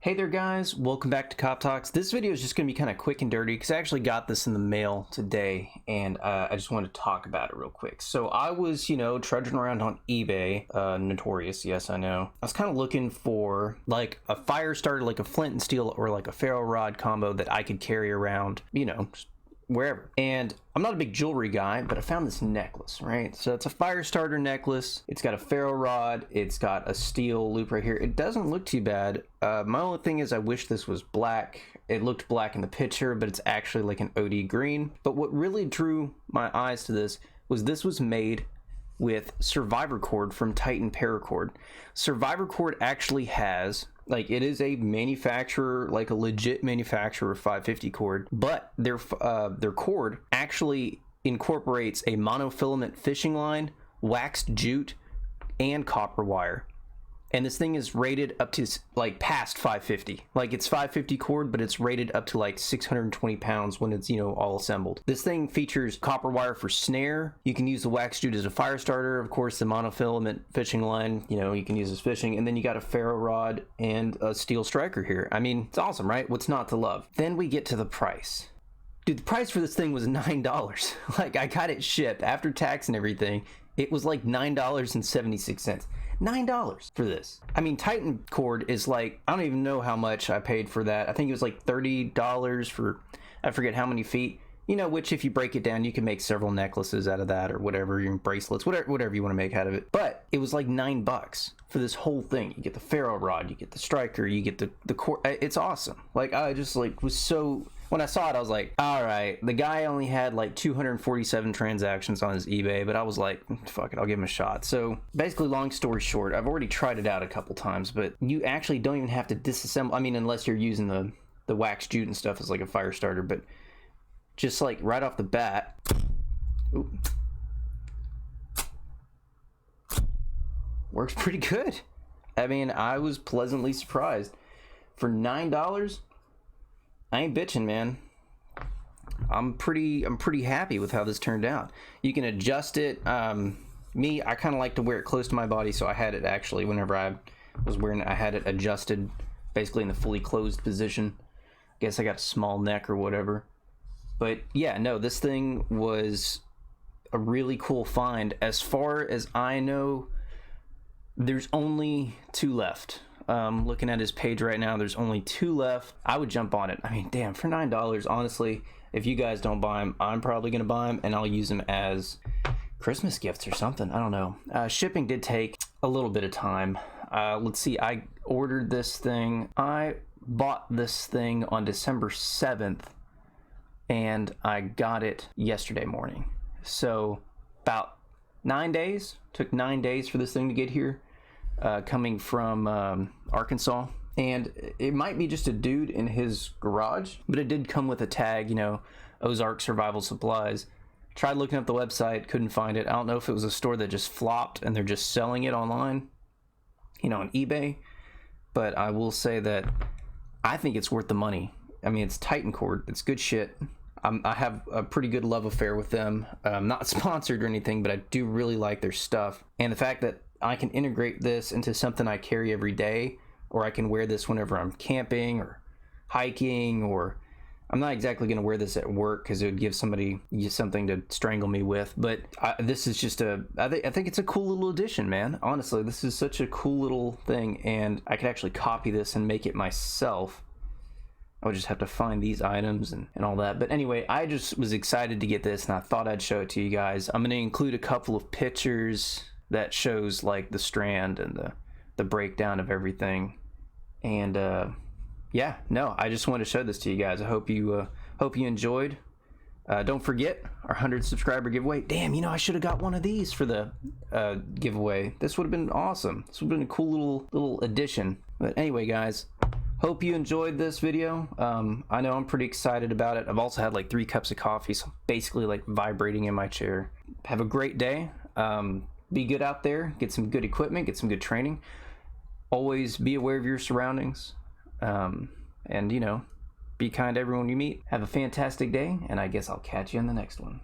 Hey there guys, welcome back to Cop Talks. This video is just going to be kind of quick and dirty because I actually got this in the mail today and I just wanted to talk about it real quick. So I was, trudging around on eBay, notorious, yes I know. I was kind of looking for like a fire starter, like a flint and steel or like a ferro rod combo that I could carry around, just wherever. And I'm not a big jewelry guy, but I found this necklace, right? So it's a fire starter necklace. It's got a ferro rod. It's got a steel loop right here. It doesn't look too bad. My only thing is I wish this was black. It looked black in the picture, but it's actually like an OD green. But what really drew my eyes to this was made with survivor cord from Titan paracord. Survivor cord actually has, it is a manufacturer, like a legit manufacturer of 550 cord, but their cord actually incorporates a monofilament fishing line, waxed jute, and copper wire. And this thing is rated up to past 550. It's 550 cord, but it's rated up to 620 pounds when it's, all assembled. This thing features copper wire for snare. You can use the wax jute as a fire starter. Of course, the monofilament fishing line, you can use as fishing. And then you got a ferro rod and a steel striker here. I mean, it's awesome, right? What's not to love? Then we get to the price. Dude, the price for this thing was $9. I got it shipped after tax and everything. It was $9.76. $9 for this. I mean, Titan cord is I don't even know how much I paid for that. I think it was $30 for, I forget how many feet, which if you break it down, you can make several necklaces out of that or whatever, your bracelets, whatever you want to make out of it. But it was $9 for this whole thing. You get the ferro rod, you get the striker, you get the cord. It's awesome. I just was so, when I saw it, I was like, all right, the guy only had 247 transactions on his eBay, but I was like, fuck it, I'll give him a shot. So basically, long story short, I've already tried it out a couple times, but you actually don't even have to disassemble. I mean, unless you're using the wax jute and stuff as a fire starter, but just right off the bat, ooh, works pretty good. I mean, I was pleasantly surprised. For $9, I ain't bitching, man. I'm pretty happy with how this turned out. You can adjust it. Me, I kind of like to wear it close to my body, so I had it actually whenever I was wearing it, I had it adjusted basically in the fully closed position. I guess I got a small neck or whatever. But yeah, no, this thing was a really cool find. As far as I know, there's only 2 left. Looking at his page right now, there's only 2 left. I would jump on it. I mean, damn, for $9, honestly, if you guys don't buy them, I'm probably gonna buy them and I'll use them as Christmas gifts or something. I don't know. Shipping did take a little bit of time. Let's see, I ordered this thing. I bought this thing on December 7th and I got it yesterday morning. So about 9 days. Took 9 days for this thing to get here. Coming from Arkansas, and it might be just a dude in his garage, but it did come with a tag, Ozark Survival Supplies. Tried looking up the website, couldn't find it. I don't know if it was a store that just flopped and they're just selling it online, on eBay, but I will say that I think it's worth the money. I mean, it's Titan cord, it's good shit. I have a pretty good love affair with them. I'm not sponsored or anything, but I do really like their stuff, and the fact that I can integrate this into something I carry every day, or I can wear this whenever I'm camping or hiking, or I'm not exactly going to wear this at work because it would give somebody something to strangle me with, but this is just I think it's a cool little addition, man. Honestly, this is such a cool little thing, and I could actually copy this and make it myself. I would just have to find these items and all that. But anyway, I just was excited to get this, and I thought I'd show it to you guys. I'm going to include a couple of pictures that shows the strand and the breakdown of everything. And yeah, no, I just wanted to show this to you guys. I hope you enjoyed. Don't forget our 100 subscriber giveaway. Damn, I should have got one of these for the giveaway. This would have been awesome. This would have been a cool little addition. But anyway, guys, hope you enjoyed this video. I know I'm pretty excited about it. I've also had 3 cups of coffee, so I'm basically vibrating in my chair. Have a great day. Be good out there, get some good equipment, get some good training. Always be aware of your surroundings. And, be kind to everyone you meet. Have a fantastic day, and I guess I'll catch you in the next one.